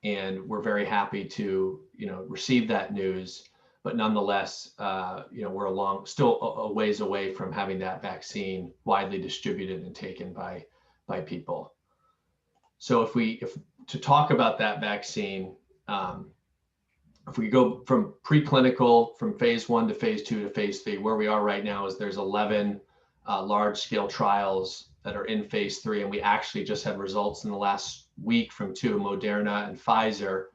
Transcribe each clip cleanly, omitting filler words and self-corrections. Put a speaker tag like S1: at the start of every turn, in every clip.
S1: and we're very happy to, receive that news. But nonetheless, we're still a ways away from having that vaccine widely distributed and taken by people. So if to talk about that vaccine, if we go from preclinical, from phase 1 to phase 2 to phase 3, where we are right now is there's 11 large-scale trials that are in phase 3, and we actually just had results in the last week from 2, Moderna and Pfizer,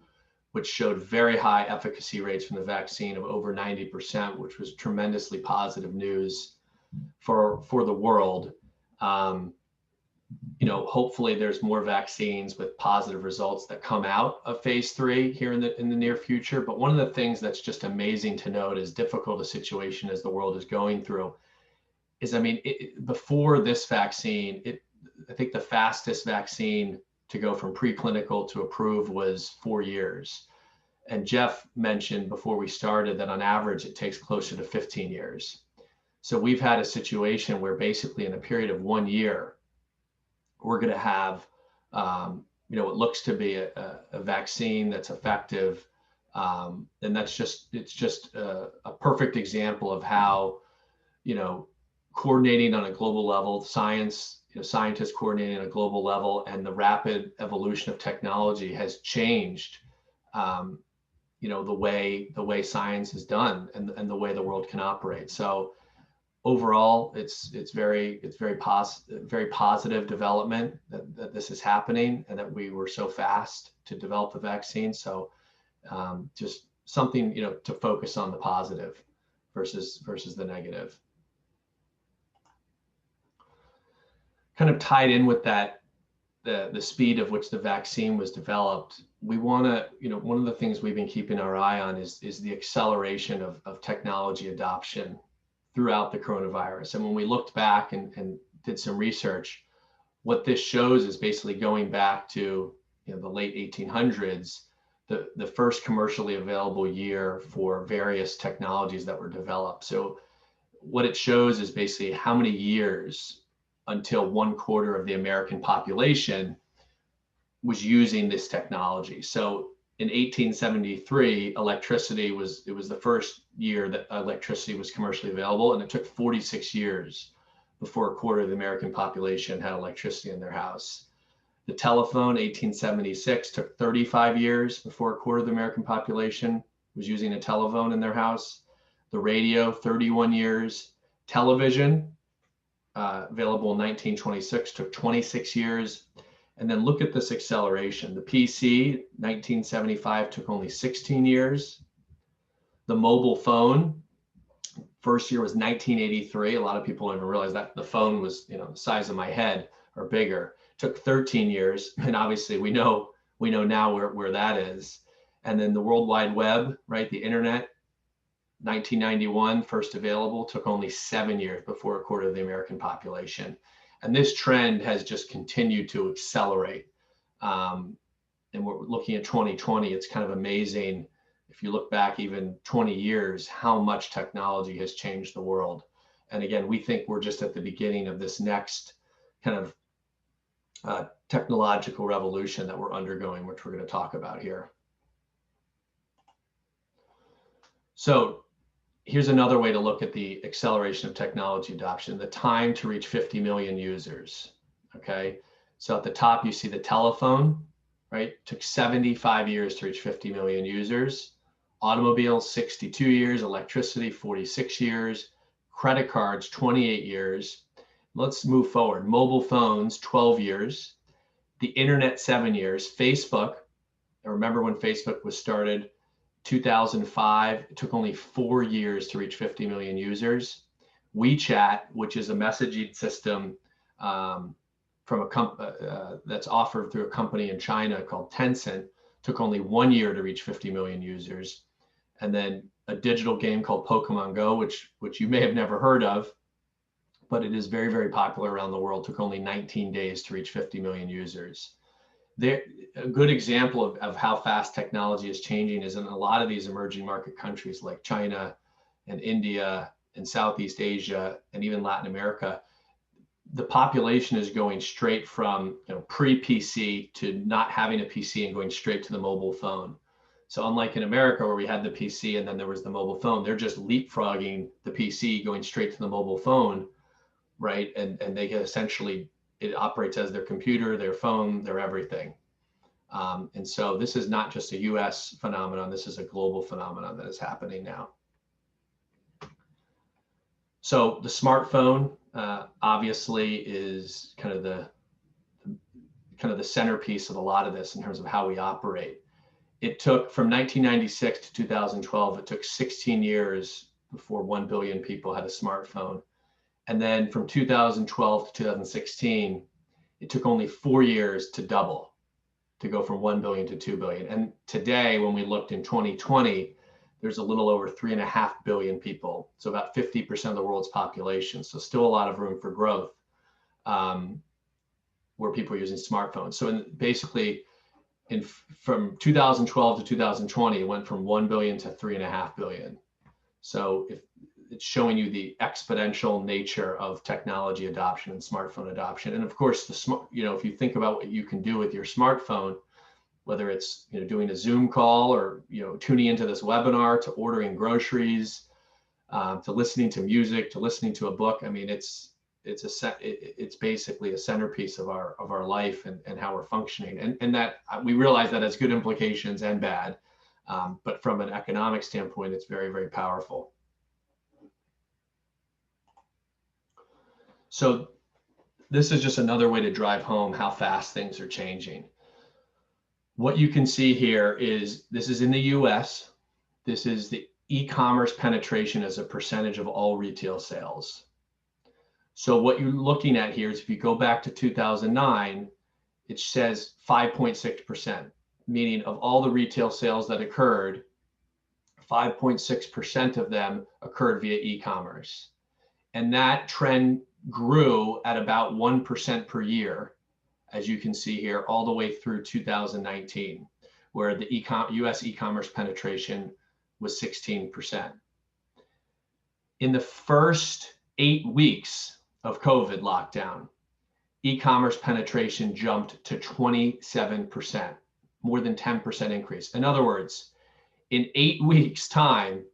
S1: which showed very high efficacy rates from the vaccine of over 90%, which was tremendously positive news for the world. Hopefully there's more vaccines with positive results that come out of phase 3 here in the near future. But one of the things that's just amazing to note, as difficult a situation as the world is going through, is, before this vaccine, I think the fastest vaccine to go from preclinical to approved was 4 years. And Jeff mentioned before we started that on average, it takes closer to 15 years. So we've had a situation where basically in a period of 1 year, we're going to have, what looks to be a vaccine that's effective. And it's just a perfect example of how, coordinating on a global level, scientists coordinating on a global level, and the rapid evolution of technology has changed, the way science is done and the way the world can operate. So overall, it's very positive development that this is happening, and that we were so fast to develop the vaccine. So just something, to focus on the positive versus the negative. Kind of tied in with that, the speed of which the vaccine was developed, we want to, one of the things we've been keeping our eye on is the acceleration of technology adoption throughout the coronavirus. And when we looked back and did some research, what this shows is basically going back to the late 1800s, the first commercially available year for various technologies that were developed. So what it shows is basically how many years until 1/4 of the American population was using this technology. So in 1873, electricity was the first year that electricity was commercially available, and it took 46 years before 1/4 of the American population had electricity in their house. The telephone, 1876, took 35 years before 1/4 of the American population was using a telephone in their house. The radio, 31 years. Television, available in 1926, took 26 years. And then look at this acceleration. The PC, 1975, took only 16 years. The mobile phone, first year was 1983. A lot of people don't even realize that the phone was, the size of my head or bigger. Took 13 years. And obviously we know now where that is. And then the World Wide Web, right? The internet, 1991, first available, took only 7 years before 1/4 of the American population. And this trend has just continued to accelerate. And we're looking at 2020. It's kind of amazing, if you look back even 20 years, how much technology has changed the world. And again, we think we're just at the beginning of this next kind of technological revolution that we're undergoing, which we're going to talk about here. So here's another way to look at the acceleration of technology adoption, the time to reach 50 million users, okay? So at the top, you see the telephone, right? Took 75 years to reach 50 million users. Automobiles, 62 years. Electricity, 46 years. Credit cards, 28 years. Let's move forward. Mobile phones, 12 years. The internet, 7 years. Facebook, I remember when Facebook was started, 2005, it took only 4 years to reach 50 million users. WeChat, which is a messaging system from a that's offered through a company in China called Tencent, took only 1 year to reach 50 million users. And then a digital game called Pokemon Go, which you may have never heard of, but it is very, very popular around the world, took only 19 days to reach 50 million users. A good example of how fast technology is changing is in a lot of these emerging market countries like China and India and Southeast Asia and even Latin America. the population is going straight from pre-PC to not having a PC and going straight to the mobile phone. So unlike in America where we had the PC and then there was the mobile phone, they're just leapfrogging the PC, going straight to the mobile phone, right? And they get essentially, it operates as their computer, their phone, their everything. And so this is not just a US phenomenon, this is a global phenomenon that is happening now. So the smartphone obviously is kind of the centerpiece of a lot of this in terms of how we operate. It took from 1996 to 2012, it took 16 years before 1 billion people had a smartphone. And then from 2012 to 2016, it took only 4 years to double, to go from 1 billion to 2 billion. And today, when we looked in 2020, there's a little over 3.5 billion people. So about 50% of the world's population. So still a lot of room for growth where people are using smartphones. So basically, from 2012 to 2020, it went from 1 billion to 3.5 billion. So if it's showing you the exponential nature of technology adoption and smartphone adoption. And of course, if you think about what you can do with your smartphone, whether it's doing a Zoom call or tuning into this webinar, to ordering groceries, to listening to music, to listening to a book. I mean, it's basically a centerpiece of our life and how we're functioning. And that we realize that has good implications and bad, but from an economic standpoint, it's very, very powerful. So this is just another way to drive home how fast things are changing. What you can see here is, this is in the US. This is the e-commerce penetration as a percentage of all retail sales. So what you're looking at here is, if you go back to 2009, it says 5.6%, meaning of all the retail sales that occurred, 5.6% of them occurred via e-commerce. And that trend grew at about 1% per year, as you can see here, all the way through 2019, where the US e-commerce penetration was 16%. In the first 8 weeks of COVID lockdown, e-commerce penetration jumped to 27%, more than 10% increase. In other words, in 8 weeks' time,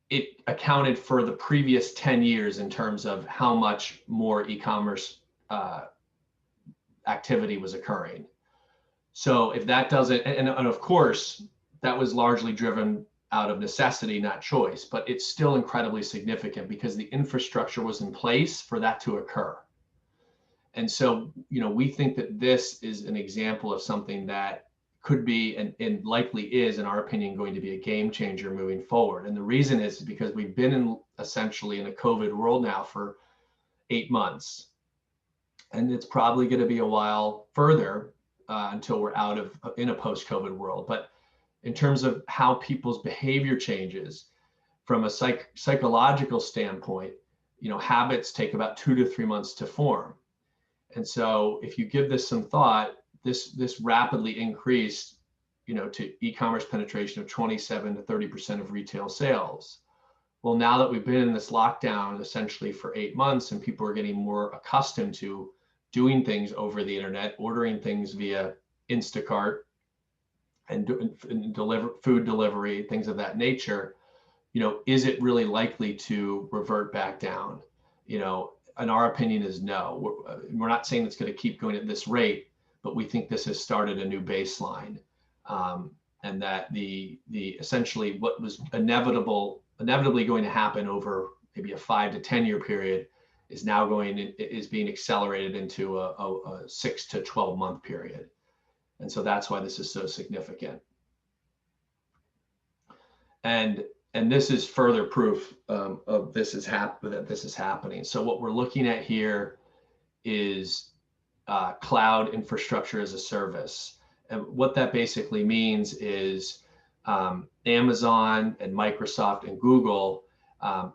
S1: it accounted for the previous 10 years in terms of how much more e-commerce activity was occurring. So if that doesn't, and of course, that was largely driven out of necessity, not choice, but it's still incredibly significant because the infrastructure was in place for that to occur. And so, we think that this is an example of something that could be and likely is, in our opinion, going to be a game changer moving forward. And the reason is because we've been essentially in a COVID world now for 8 months. And it's probably going to be a while further until we're in a post-COVID world. But in terms of how people's behavior changes from a psychological standpoint, habits take about 2 to 3 months to form. And so if you give this some thought, this rapidly increased, to e-commerce penetration of 27 to 30% of retail sales. Well, now that we've been in this lockdown essentially for 8 months and people are getting more accustomed to doing things over the internet, ordering things via Instacart and food delivery, things of that nature, is it really likely to revert back down? And our opinion is no. We're not saying it's going to keep going at this rate, but we think this has started a new baseline, and that the essentially what was inevitably going to happen over maybe a 5 to 10 year period is now being accelerated into a 6 to 12 month period. And so that's why this is so significant. And this is further proof of that this is happening. So what we're looking at here is cloud infrastructure as a service. And what that basically means is Amazon and Microsoft and Google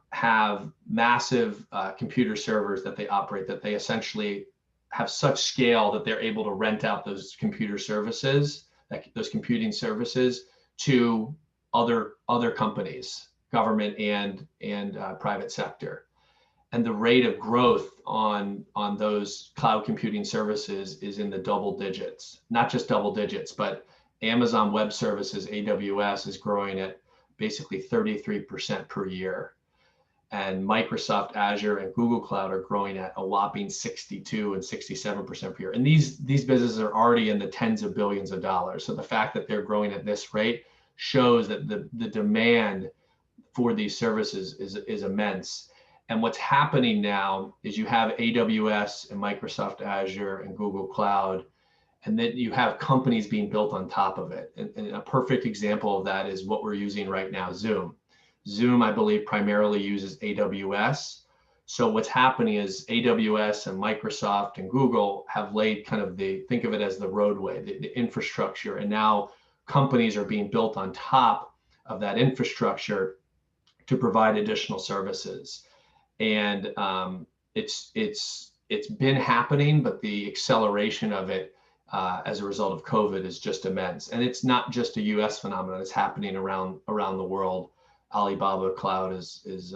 S1: have massive computer servers that they operate, that they essentially have such scale that they're able to rent out those computer services, those computing services, to other companies, government and private sector. and the rate of growth on those cloud computing services is in the double digits, not just double digits, but Amazon Web Services, AWS, is growing at basically 33% per year. And Microsoft Azure and Google Cloud are growing at a whopping 62 and 67% per year. And these businesses are already in the tens of billions of dollars. So the fact that they're growing at this rate shows that the demand for these services is immense. And what's happening now is you have AWS and Microsoft Azure and Google Cloud, and then you have companies being built on top of it. And a perfect example of that is what we're using right now, Zoom. Zoom, I believe, primarily uses AWS. So what's happening is AWS and Microsoft and Google have laid kind of think of it as the roadway, the infrastructure. And now companies are being built on top of that infrastructure to provide additional services. And it's been happening, but the acceleration of it as a result of COVID is just immense. And it's not just a US phenomenon, it's happening around the world. Alibaba Cloud is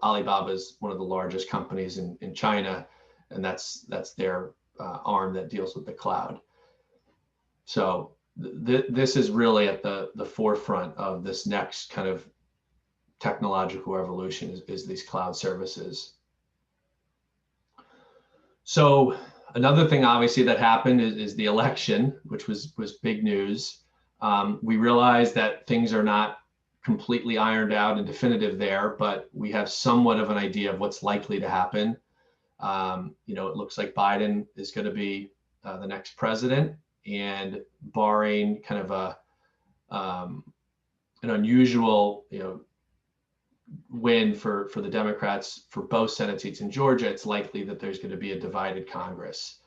S1: Alibaba is one of the largest companies in China, and that's their arm that deals with the cloud. So this is really at the forefront of this next kind of technological revolution is these cloud services. So another thing obviously that happened is the election, which was big news. We realize that things are not completely ironed out and definitive there, but we have somewhat of an idea of what's likely to happen. It looks like Biden is going to be the next president, and barring kind of an unusual, win for the Democrats for both Senate seats in Georgia, it's likely that there's going to be a divided Congress.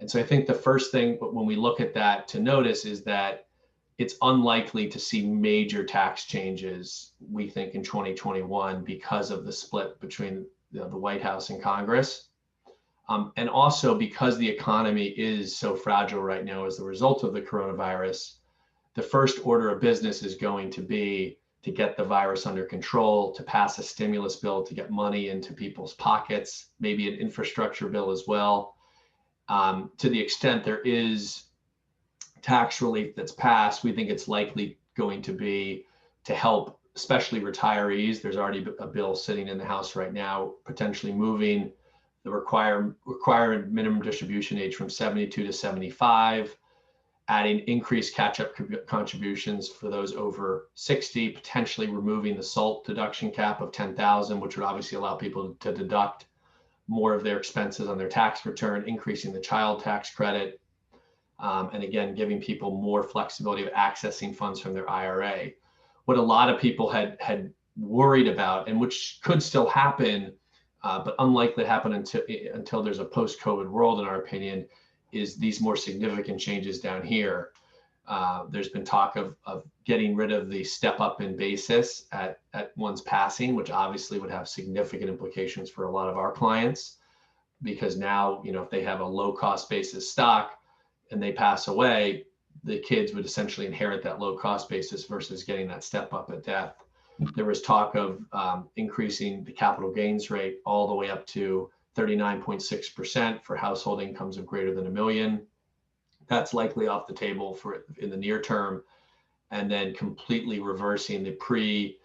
S1: And so I think the first thing when we look at that to notice is that it's unlikely to see major tax changes, we think, in 2021 because of the split between the White House and Congress. And also because the economy is so fragile right now as a result of the coronavirus, the first order of business is going to be to get the virus under control, to pass a stimulus bill, to get money into people's pockets, maybe an infrastructure bill as well. To the extent there is tax relief that's passed, we think it's likely going to be to help, especially retirees. There's already a bill sitting in the House right now, potentially moving the required minimum distribution age from 72 to 75, adding increased catch-up contributions for those over 60, potentially removing the SALT deduction cap of 10,000, which would obviously allow people to deduct more of their expenses on their tax return, increasing the child tax credit, and again, giving people more flexibility of accessing funds from their IRA. What a lot of people had worried about, and which could still happen, but unlikely to happen until there's a post-COVID world, in our opinion, is these more significant changes down here. There's been talk of getting rid of the step up in basis at one's passing, which obviously would have significant implications for a lot of our clients, because now, if they have a low cost basis stock and they pass away, the kids would essentially inherit that low cost basis versus getting that step up at death. There was talk of increasing the capital gains rate all the way up to 39.6% for household incomes of greater than $1 million. That's likely off the table for in the near term, and then completely reversing the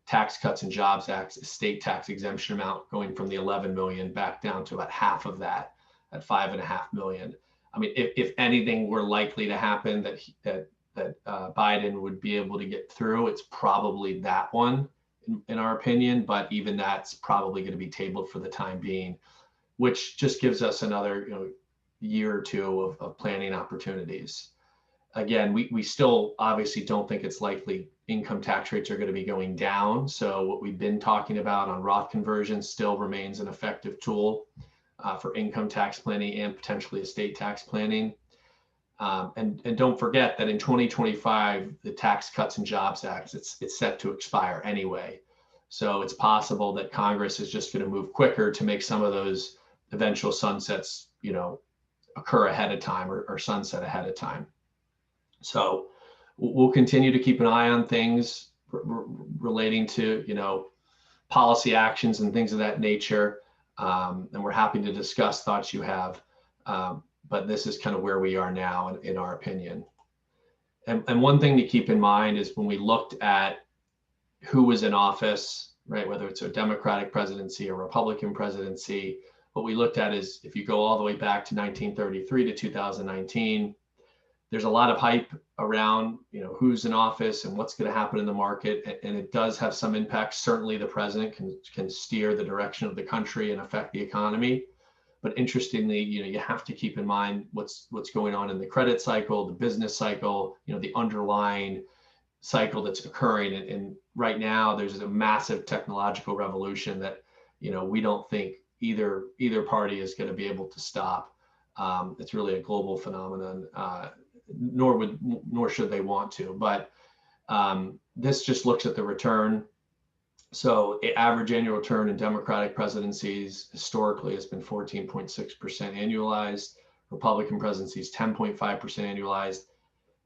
S1: Tax Cuts and Jobs Act estate tax exemption amount, going from the 11 million back down to about half of that at 5.5 million. I mean, if anything were likely to happen that Biden would be able to get through, it's probably that one, in our opinion, but even that's probably going to be tabled for the time being, which just gives us another year or two of planning opportunities. Again, we still obviously don't think it's likely income tax rates are going to be going down. So what we've been talking about on Roth conversion still remains an effective tool for income tax planning and potentially estate tax planning. And don't forget that in 2025, the Tax Cuts and Jobs Act, it's set to expire anyway. So it's possible that Congress is just going to move quicker to make some of those eventual sunsets, occur ahead of time or sunset ahead of time. So we'll continue to keep an eye on things relating to, policy actions and things of that nature. And we're happy to discuss thoughts you have. But this is kind of where we are now, in our opinion. And one thing to keep in mind is when we looked at who was in office, right, whether it's a Democratic presidency or Republican presidency, what we looked at is if you go all the way back to 1933 to 2019, there's a lot of hype around, who's in office and what's going to happen in the market. And it does have some impact. Certainly the president can steer the direction of the country and affect the economy. But interestingly, you have to keep in mind what's going on in the credit cycle, the business cycle, the underlying cycle that's occurring. And right now there's a massive technological revolution that, we don't think either party is going to be able to stop. It's really a global phenomenon, nor should they want to. But this just looks at the return. So average annual return in Democratic presidencies historically has been 14.6% annualized. Republican presidencies, 10.5% annualized.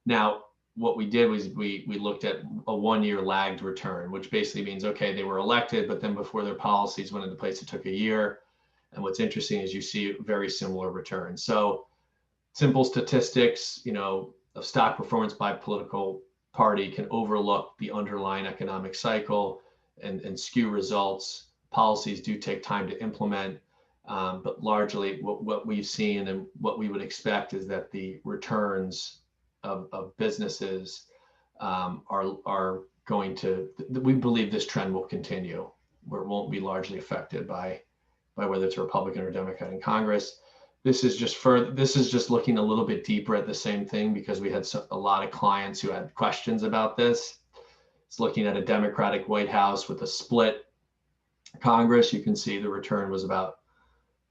S1: Now, what we did was we looked at a 1-year lagged return, which basically means, okay, they were elected, but then before their policies went into place, it took a year. And what's interesting is you see very similar returns. So simple statistics, of stock performance by political party can overlook the underlying economic cycle and skew results. Policies do take time to implement, but largely what we've seen and what we would expect is that the returns of businesses are going to, we believe this trend will continue, where it won't be largely affected by whether it's a Republican or Democrat in Congress. This is just looking a little bit deeper at the same thing because we had a lot of clients who had questions about this. It's looking at a Democratic White House with a split Congress. You can see the return was about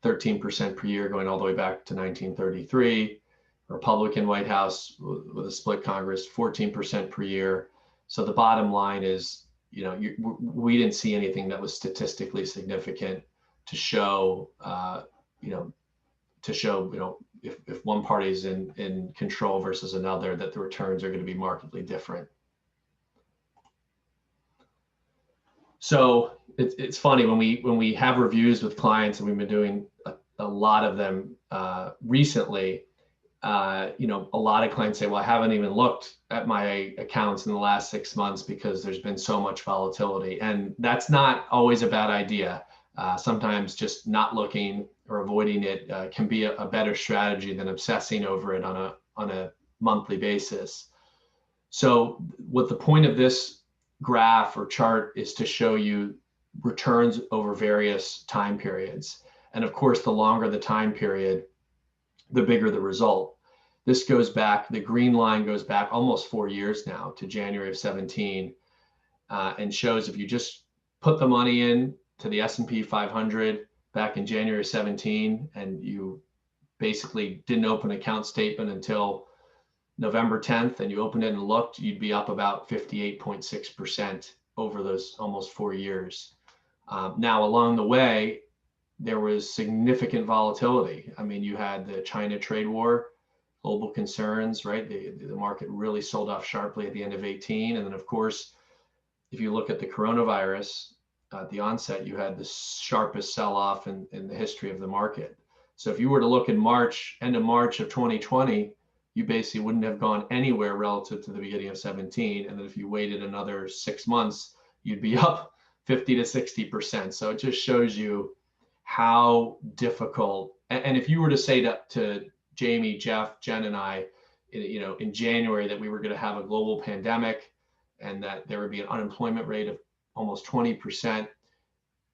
S1: 13% per year going all the way back to 1933. Republican White House with a split Congress, 14% per year. So the bottom line is, we didn't see anything that was statistically significant to show, if one party is in control versus another, that the returns are going to be markedly different. So it's funny when we have reviews with clients, and we've been doing a lot of them recently. A lot of clients say, well, I haven't even looked at my accounts in the last 6 months because there's been so much volatility. And that's not always a bad idea. Sometimes just not looking or avoiding it can be a better strategy than obsessing over it on a monthly basis. So what the point of this graph or chart is to show you returns over various time periods. And of course, the longer the time period, the bigger the result. This goes back, the green line goes back almost 4 years now to January of 17, and shows if you just put the money in to the S&P 500 back in January 17, and you basically didn't open an account statement until November 10th, and you opened it and looked, you'd be up about 58.6% over those almost 4 years. Now, along the way, there was significant volatility. I mean, you had the China trade war, global concerns, right? The market really sold off sharply at the end of 18. And then, of course, if you look at the coronavirus, at the onset, you had the sharpest sell-off in the history of the market. So if you were to look in March, end of March of 2020, you basically wouldn't have gone anywhere relative to the beginning of 17. And then if you waited another 6 months, you'd be up 50 to 60%. So it just shows you how difficult. And if you were to say to Jamie, Jeff, Jen, and I, in January that we were going to have a global pandemic and that there would be an unemployment rate of almost 20%,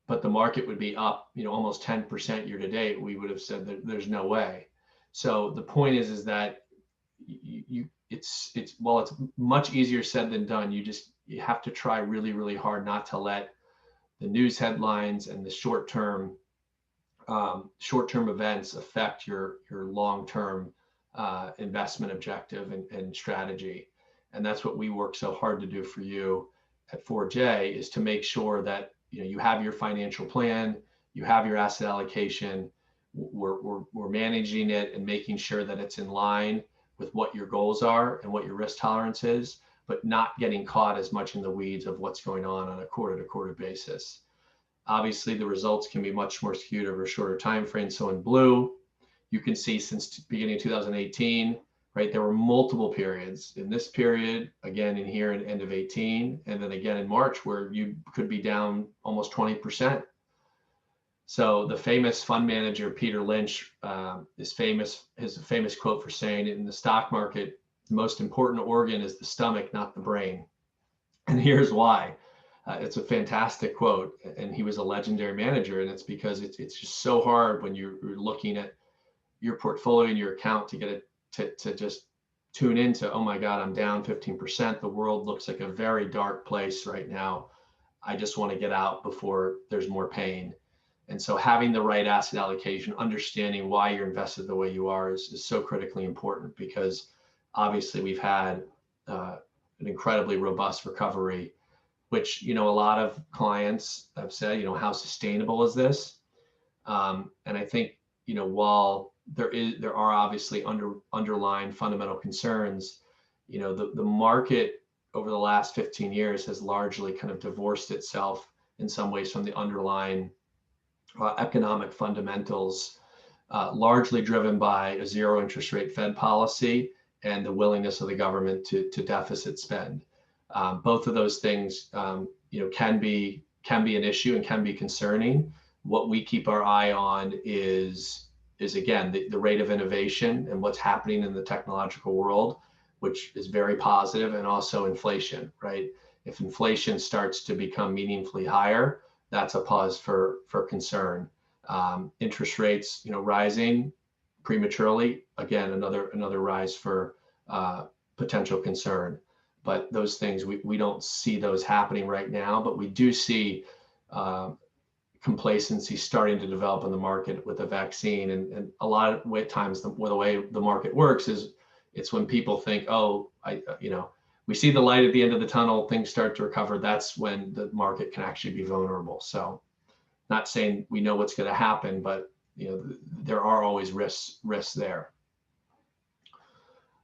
S1: but the market would be up, almost 10% year to date, we would have said that there's no way. So the point is that while it's much easier said than done, you have to try really, really hard not to let the news headlines and the short-term events affect your long-term investment objective and strategy. And that's what we work so hard to do for you at 4J, is to make sure that you have your financial plan, you have your asset allocation, we're managing it and making sure that it's in line with what your goals are and what your risk tolerance is, but not getting caught as much in the weeds of what's going on a quarter-to-quarter basis. Obviously, the results can be much more skewed over a shorter time frame. So in blue, you can see since beginning of 2018, right, there were multiple periods. In this period, again in here at end of 18, and then again in March, where you could be down almost 20%. So the famous fund manager Peter Lynch is famous. His famous quote for saying, in the stock market, the most important organ is the stomach, not the brain. And here's why. It's a fantastic quote, and he was a legendary manager, and it's because it's just so hard when you're looking at your portfolio and your account to get it to just tune into, oh my God, I'm down 15%. The world looks like a very dark place right now. I just want to get out before there's more pain. And so having the right asset allocation, understanding why you're invested the way you are is so critically important, because obviously we've had an incredibly robust recovery, which, a lot of clients have said, how sustainable is this? And I think, while there are obviously underlying fundamental concerns, the market over the last 15 years has largely kind of divorced itself in some ways from the underlying economic fundamentals, largely driven by a zero interest rate Fed policy and the willingness of the government to deficit spend. Both of those things, can be an issue and can be concerning. What we keep our eye on is again the rate of innovation and what's happening in the technological world, which is very positive, and also inflation. Right? If inflation starts to become meaningfully higher, that's a pause for concern. Interest rates, rising prematurely, again another rise for potential concern. But those things, we don't see those happening right now, but we do see complacency starting to develop in the market with the vaccine. And a lot of times the way the market works is it's when people think, oh, we see the light at the end of the tunnel, things start to recover. That's when the market can actually be vulnerable. So not saying we know what's going to happen, but there are always risks there.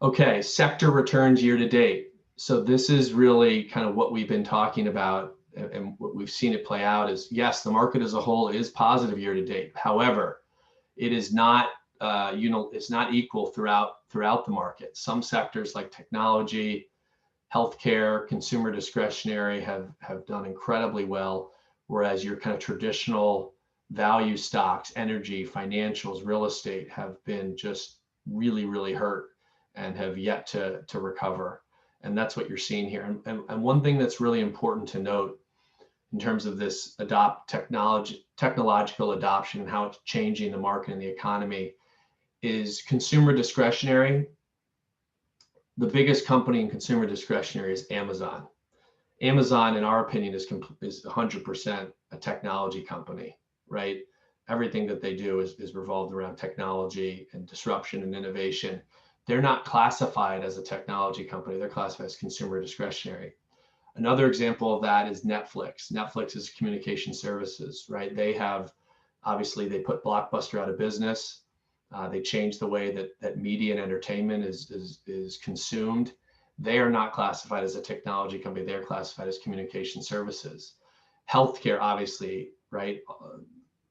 S1: Okay, sector returns year to date. So this is really kind of what we've been talking about, and what we've seen it play out is, yes, the market as a whole is positive year to date. However, it is not, it's not equal throughout the market. Some sectors like technology, healthcare, consumer discretionary have done incredibly well, whereas your kind of traditional value stocks, energy, financials, real estate have been just really, really hurt and have yet to recover. And that's what you're seeing here. And one thing that's really important to note in terms of this technological adoption and how it's changing the market and the economy is consumer discretionary. The biggest company in consumer discretionary is Amazon. Amazon, in our opinion, is 100% a technology company, right? Everything that they do is revolved around technology and disruption and innovation. They're not classified as a technology company. They're classified as consumer discretionary. Another example of that is Netflix. Netflix is communication services, right? They put Blockbuster out of business. They changed the way that media and entertainment is consumed. They are not classified as a technology company. They're classified as communication services. Healthcare, obviously, right?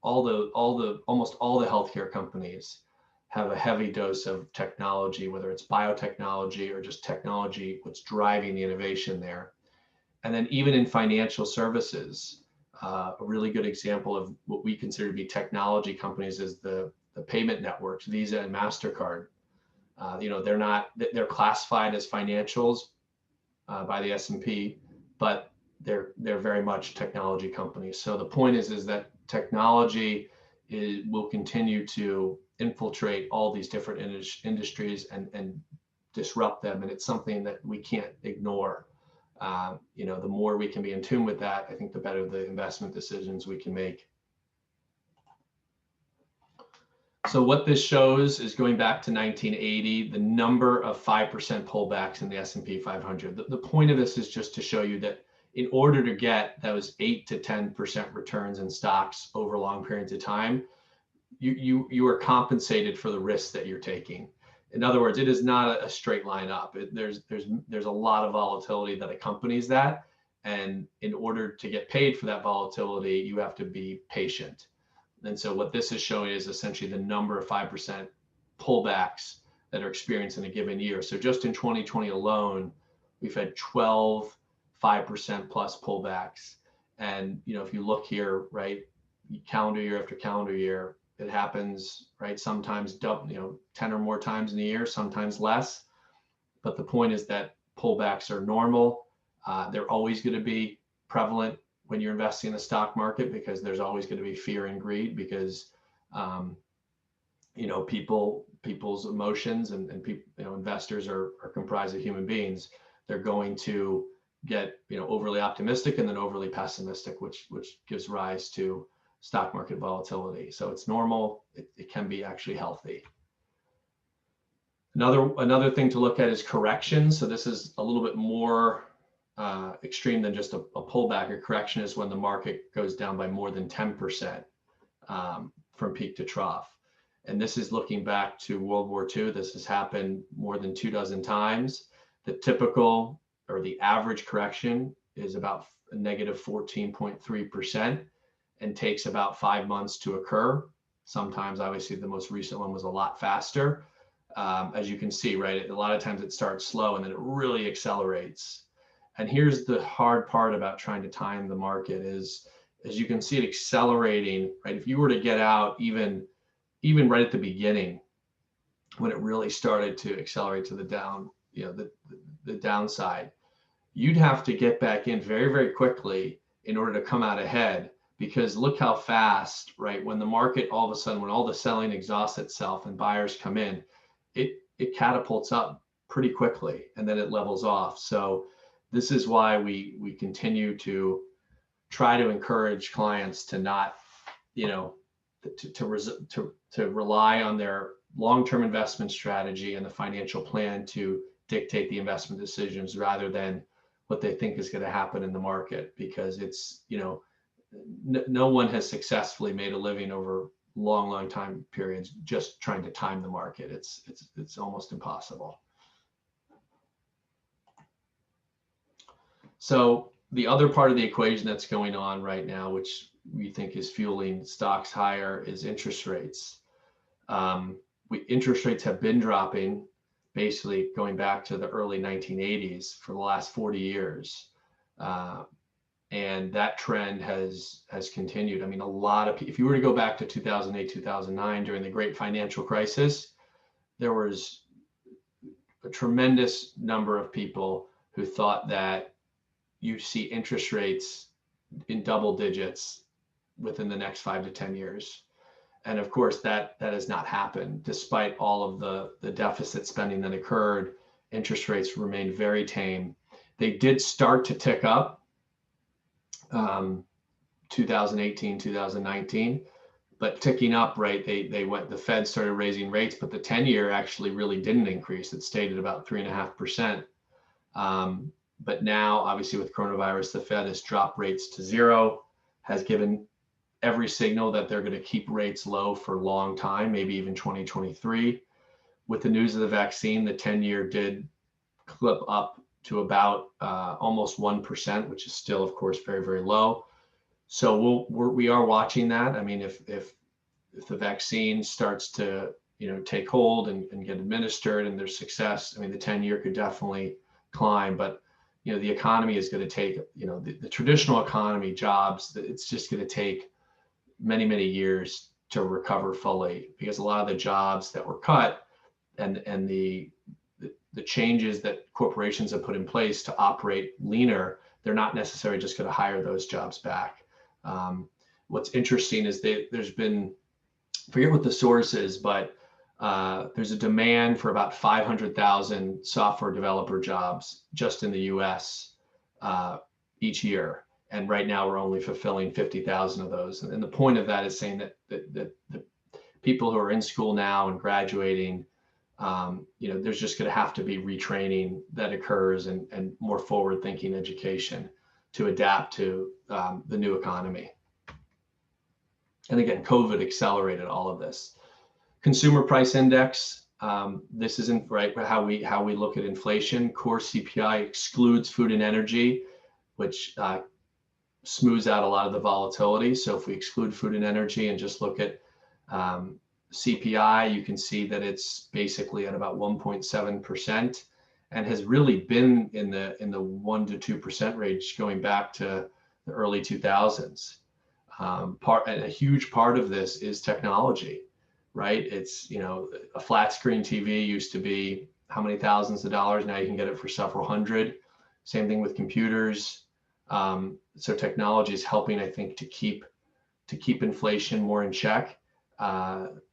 S1: Almost all the healthcare companies have a heavy dose of technology, whether it's biotechnology or just technology, what's driving the innovation there. And then even in financial services, a really good example of what we consider to be technology companies is the payment networks, Visa and MasterCard. They're classified as financials by the S&P, but they're very much technology companies. So the point is that technology will continue to infiltrate all these different industries and disrupt them. And it's something that we can't ignore. The more we can be in tune with that, I think the better the investment decisions we can make. So what this shows is going back to 1980, the number of 5% pullbacks in the S&P 500. The point of this is just to show you that in order to get those 8 to 10% returns in stocks over long periods of time, you are compensated for the risks that you're taking. In other words, it is not a straight line up. There's a lot of volatility that accompanies that. And in order to get paid for that volatility, you have to be patient. And so what this is showing is essentially the number of 5% pullbacks that are experienced in a given year. So just in 2020 alone, we've had 12 5% plus pullbacks. And if you look here, right, calendar year after calendar year, it happens, right? Sometimes 10 or more times in a year, sometimes less. But the point is that pullbacks are normal. They're always going to be prevalent when you're investing in the stock market, because there's always going to be fear and greed, because people's emotions and people, investors are comprised of human beings. They're going to get overly optimistic and then overly pessimistic, which gives rise to stock market volatility. So it's normal. It can be actually healthy. Another thing to look at is correction. So this is a little bit more extreme than just a pullback. A correction is when the market goes down by more than 10% from peak to trough. And this is looking back to World War II. This has happened more than 24 times. The typical or the average correction is about a negative 14.3% and takes about 5 months to occur. Sometimes, obviously, the most recent one was a lot faster. As you can see, right, a lot of times it starts slow and then it really accelerates. And here's the hard part about trying to time the market is, as you can see it accelerating, right? If you were to get out even right at the beginning, when it really started to accelerate to the down, the downside, you'd have to get back in very, very quickly in order to come out ahead, because look how fast, right? When the market all of a sudden, when all the selling exhausts itself and buyers come in, it catapults up pretty quickly and then it levels off. So this is why we continue to try to encourage clients to not, to rely on their long-term investment strategy and the financial plan to dictate the investment decisions rather than what they think is going to happen in the market, because it's, no one has successfully made a living over long time periods just trying to time the market. It's almost impossible. So the other part of the equation that's going on right now, which we think is fueling stocks higher, is interest rates. Interest rates have been dropping basically going back to the early 1980s for the last 40 years. And that trend has continued. I mean, a lot of, if you were to go back to 2008, 2009, during the great financial crisis, there was a tremendous number of people who thought that you see interest rates in double digits within the next 5 to 10 years. And of course, that has not happened. Despite all of the deficit spending that occurred, interest rates remained very tame. They did start to tick up 2018, 2019, but ticking up, right? The Fed started raising rates, but the 10-year actually really didn't increase. It stayed at about 3.5%. But now, obviously, with coronavirus, the Fed has dropped rates to zero, has given every signal that they're going to keep rates low for a long time, maybe even 2023. With the news of the vaccine, the 10-year did clip up to about almost 1%, which is still, of course, very, very low. So we are watching that. I mean, if the vaccine starts to take hold and get administered and there's success, I mean, the 10-year could definitely climb. But the economy is going to take the traditional economy, jobs. It's just going to take many, many years to recover fully, because a lot of the jobs that were cut and the changes that corporations have put in place to operate leaner, they're not necessarily just going to hire those jobs back. What's interesting is there's been, I forget what the source is, but there's a demand for about 500,000 software developer jobs just in the US each year. And right now we're only fulfilling 50,000 of those. And the point of that is saying that the people who are in school now and graduating, there's just going to have to be retraining that occurs and more forward-thinking education to adapt to the new economy. And again, COVID accelerated all of this. Consumer price index. This isn't right how we look at inflation. Core CPI excludes food and energy. which smooths out a lot of the volatility. So if we exclude food and energy and just look at CPI, you can see that it's basically at about 1.7% and has really been in the 1 to 2% range going back to the early 2000s. And a huge part of this is technology, right? It's, a flat screen TV used to be how many thousands of dollars? Now you can get it for several hundred. Same thing with computers. So technology is helping, I think, to keep inflation more in check.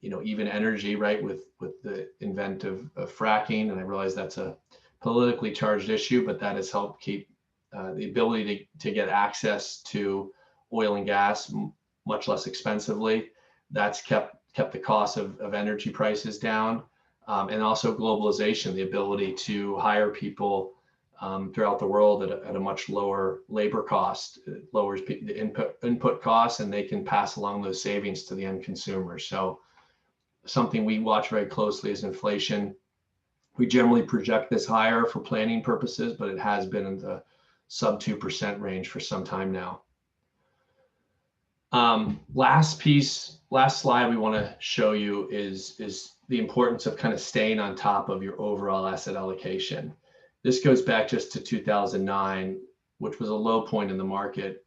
S1: Even energy, right, with the invent of fracking, and I realize that's a politically charged issue, but that has helped keep the ability to get access to oil and gas much less expensively. That's kept the cost of energy prices down, and also globalization, the ability to hire people throughout the world at a much lower labor cost. It lowers the input costs, and they can pass along those savings to the end consumer. So something we watch very closely is inflation. We generally project this higher for planning purposes, but it has been in the sub 2% range for some time now. Last slide we want to show you is the importance of kind of staying on top of your overall asset allocation. This goes back just to 2009, which was a low point in the market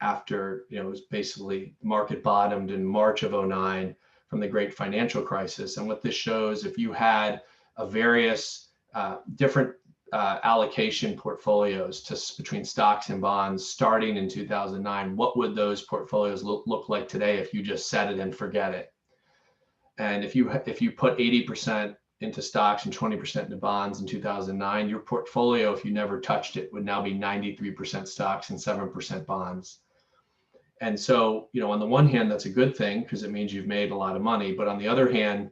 S1: after, it was basically the market bottomed in March of 2009 from the great financial crisis. And what this shows, if you had a various different allocation portfolios between stocks and bonds starting in 2009, what would those portfolios look like today if you just set it and forget it? And if you put 80% into stocks and 20% into bonds in 2009, your portfolio, if you never touched it, would now be 93% stocks and 7% bonds. And so, on the one hand, that's a good thing because it means you've made a lot of money. But on the other hand,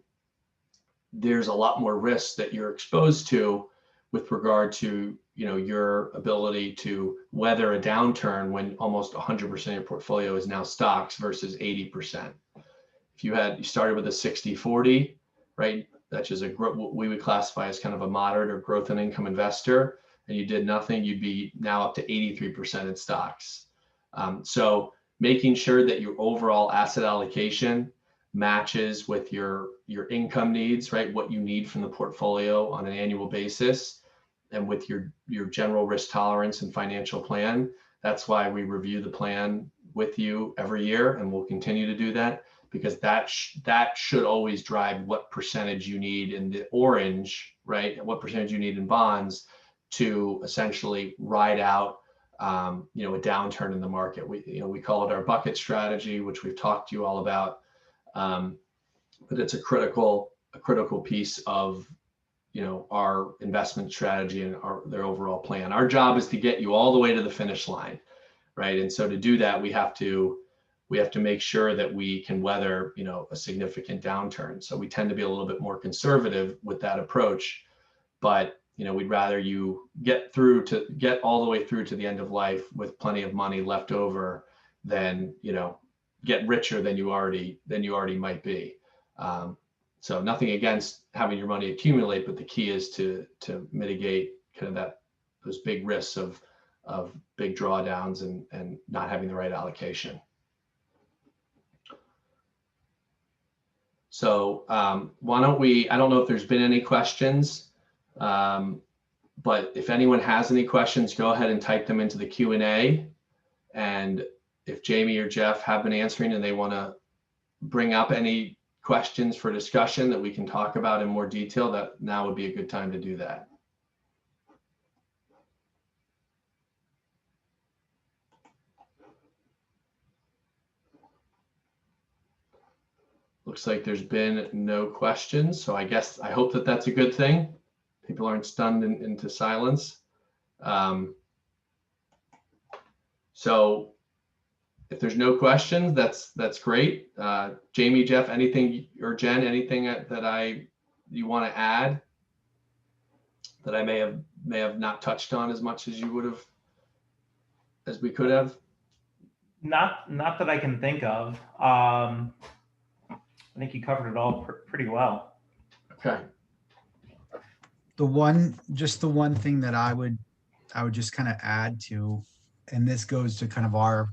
S1: there's a lot more risks that you're exposed to with regard to, your ability to weather a downturn when almost 100% of your portfolio is now stocks versus 80%. If you started with a 60-40, right? That's just what we would classify as kind of a moderate or growth and income investor, and you did nothing, you'd be now up to 83% in stocks. So making sure that your overall asset allocation matches with your income needs, right? What you need from the portfolio on an annual basis, and with your general risk tolerance and financial plan. That's why we review the plan with you every year, and we'll continue to do that, because that should always drive what percentage you need in the orange, right? And what percentage you need in bonds to essentially ride out, a downturn in the market. We call it our bucket strategy, which we've talked to you all about. But it's a critical piece of, our investment strategy and their overall plan. Our job is to get you all the way to the finish line, right? And so to do that, we have to make sure that we can weather, a significant downturn. So we tend to be a little bit more conservative with that approach, but we'd rather you get all the way through to the end of life with plenty of money left over than, get richer than you already might be. So nothing against having your money accumulate, but the key is to mitigate kind of those big risks of big drawdowns and not having the right allocation. So why don't we, I don't know if there's been any questions, but if anyone has any questions, go ahead and type them into the Q&A. And if Jamie or Jeff have been answering and they want to bring up any questions for discussion that we can talk about in more detail, that now would be a good time to do that. Looks like there's been no questions, so I hope that that's a good thing. People aren't stunned into silence. So if there's no questions, that's great. Jamie, Jeff, anything, or Jen, anything that you want to add that I may have not touched on as much as you would have, as we could have?
S2: Not that I can think of. I think you covered it all pretty well.
S1: Okay.
S3: The one thing that I would I would just kind of add to, and this goes to kind of our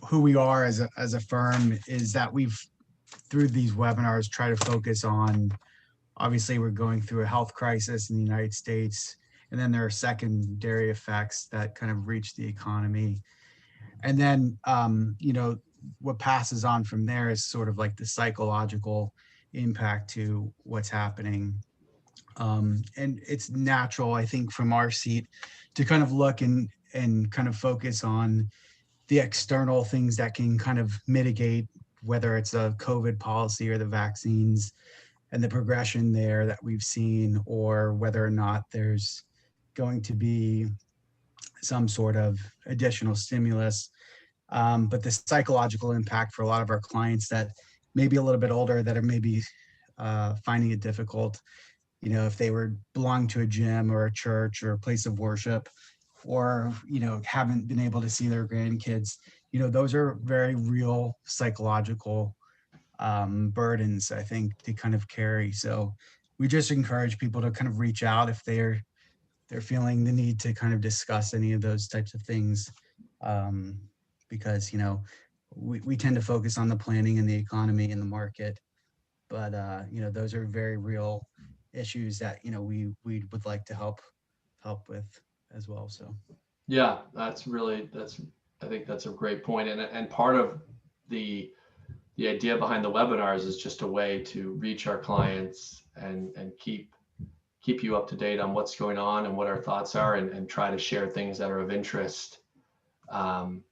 S3: who we are as a firm, is that we've through these webinars try to focus on, obviously we're going through a health crisis in the United States, and then there are secondary effects that kind of reach the economy. And then, what passes on from there is sort of like the psychological impact to what's happening. And it's natural, I think, from our seat to kind of look and kind of focus on the external things that can kind of mitigate, whether it's a COVID policy or the vaccines and the progression there that we've seen, or whether or not there's going to be some sort of additional stimulus. But the psychological impact for a lot of our clients that may be a little bit older, that are maybe finding it difficult, if they were belong to a gym or a church or a place of worship, or haven't been able to see their grandkids, those are very real psychological burdens, I think, to kind of carry. So we just encourage people to kind of reach out if they're feeling the need to kind of discuss any of those types of things, because we tend to focus on the planning and the economy and the market, but those are very real issues that we would like to help with as well. So
S1: Yeah, I think that's a great point. And part of the idea behind the webinars is just a way to reach our clients and keep you up to date on what's going on and what our thoughts are, and try to share things that are of interest. And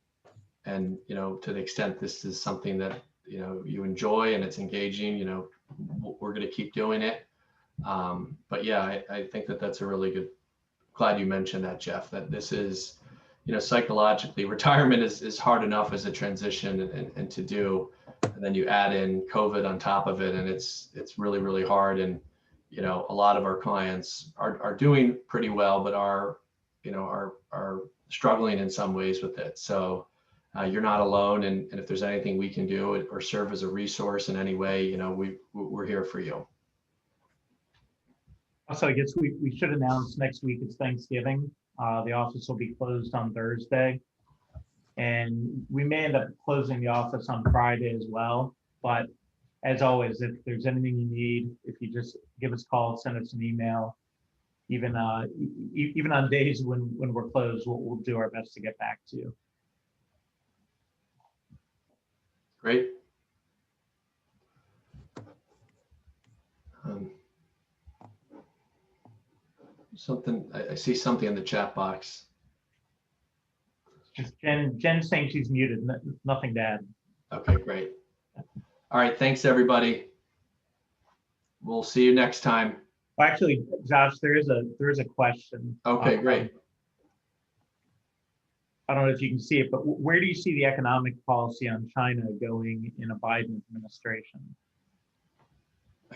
S1: to the extent this is something that you enjoy and it's engaging, we're going to keep doing it. But yeah, I think that's a really good. Glad you mentioned that, Jeff. That this is, psychologically, retirement is hard enough as a transition and to do, and then you add in COVID on top of it, and it's really, really hard. And a lot of our clients are doing pretty well, but are struggling in some ways with it. So you're not alone, and if there's anything we can do or serve as a resource in any way, we're here for you.
S2: Also, I guess we should announce next week it's Thanksgiving. The office will be closed on Thursday, and we may end up closing the office on Friday as well. But as always, if there's anything you need, if you just give us a call, send us an email, even on days when we're closed, we'll do our best to get back to you.
S1: Great. I see something in the chat box.
S2: Just Jen saying she's muted. Nothing to add.
S1: Okay, great. All right, thanks everybody. We'll see you next time.
S2: Well, actually, Josh, there is a question.
S1: Okay, great.
S2: I don't know if you can see it, but where do you see the economic policy on China going in a Biden administration?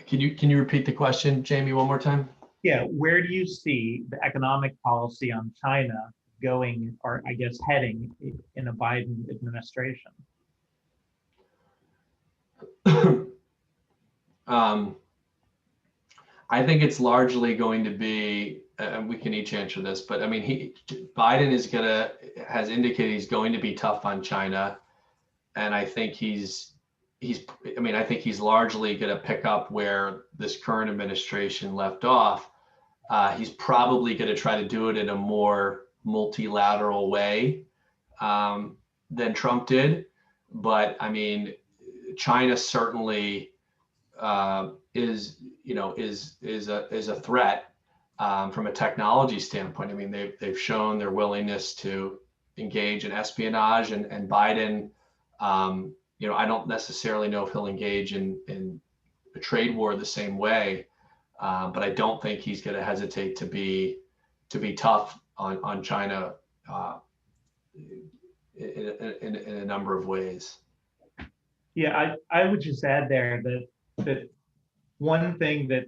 S1: Can you repeat the question, Jamie, one more time?
S2: Yeah, where do you see the economic policy on China going, or I guess heading, in a Biden administration?
S1: I think it's largely going to be, and we can each answer this, but I mean, Biden has indicated he's going to be tough on China, and I think he's largely going to pick up where this current administration left off. He's probably going to try to do it in a more multilateral way than Trump did, but I mean, China certainly is a threat from a technology standpoint. I mean, they've shown their willingness to engage in espionage, and Biden, I don't necessarily know if he'll engage in a trade war the same way, but I don't think he's going to hesitate to be tough on China in a number of ways.
S2: Yeah, I would just add there that one thing that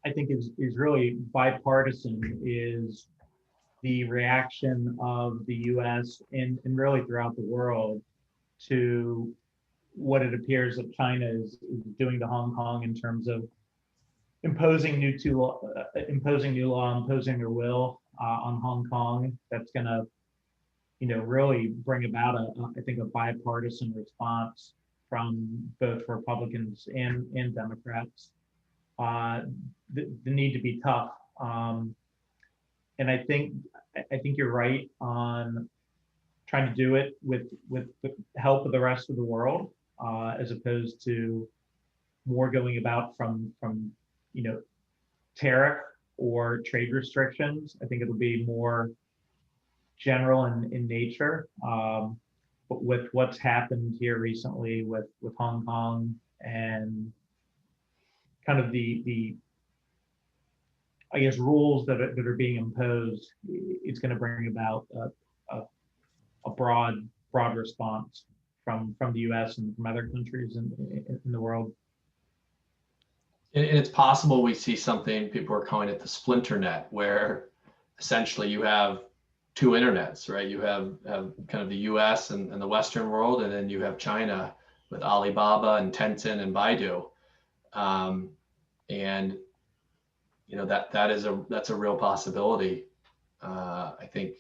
S2: I think is really bipartisan is the reaction of the U.S. and really throughout the world to what it appears that China is doing to Hong Kong in terms of imposing imposing new law, imposing their will on Hong Kong. That's going to, really bring about I think a bipartisan response from both Republicans and Democrats. The need to be tough, and I think you're right on trying to do it with the help of the rest of the world, as opposed to more going about from tariff or trade restrictions. I think it'll be more general in nature. But with what's happened here recently with Hong Kong and kind of the I guess rules that are being imposed, it's going to bring about a broad response from the U.S. and from other countries in the world.
S1: And it's possible we see something, people are calling it the splinter net, where essentially you have two internets, right? You have kind of the US and the Western world, and then you have China with Alibaba and Tencent and Baidu. And that's a real possibility. I think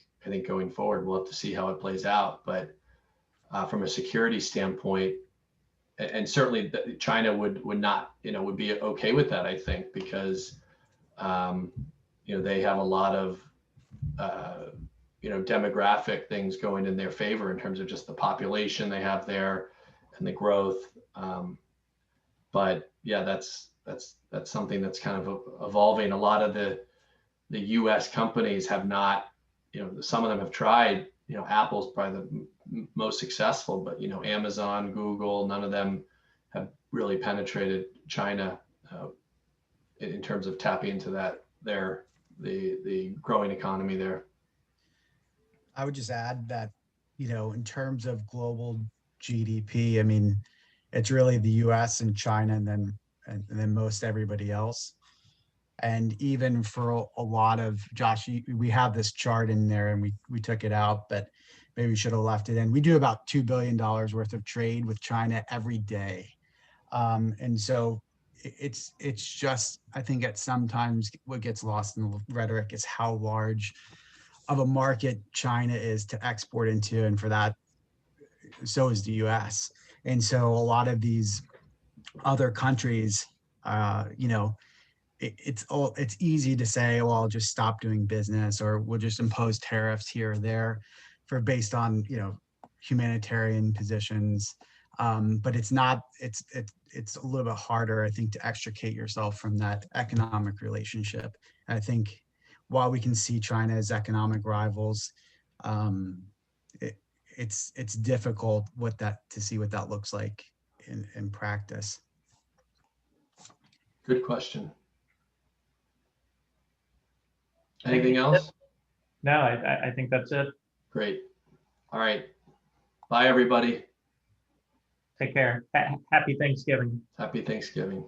S1: going forward, we'll have to see how it plays out. But from a security standpoint, and certainly China would not, would be okay with that, I think, because they have a lot of demographic things going in their favor in terms of just the population they have there and the growth. But yeah, that's something that's kind of evolving. A lot of the U.S. companies have not, some of them have tried. Apple's probably the most successful, but Amazon, Google, none of them have really penetrated China in terms of tapping into the growing economy there.
S3: I would just add that, in terms of global GDP, I mean, it's really the US and China and then most everybody else. And even for a lot of, Josh, we have this chart in there and we took it out, but maybe we should have left it in. We do about $2 billion worth of trade with China every day. And so it's just, I think at sometimes what gets lost in the rhetoric is how large of a market China is to export into. And for that, so is the US. And so a lot of these other countries, it's easy to say, well, I'll just stop doing business, or we'll just impose tariffs here or there based on, humanitarian positions. But it's not, it's a little bit harder, I think, to extricate yourself from that economic relationship. And I think while we can see China as economic rivals, it's difficult to see what that looks like in practice.
S1: Good question. Anything else?
S2: No, I think that's it.
S1: Great. All right. Bye, everybody.
S2: Take care. Happy Thanksgiving.
S1: Happy Thanksgiving.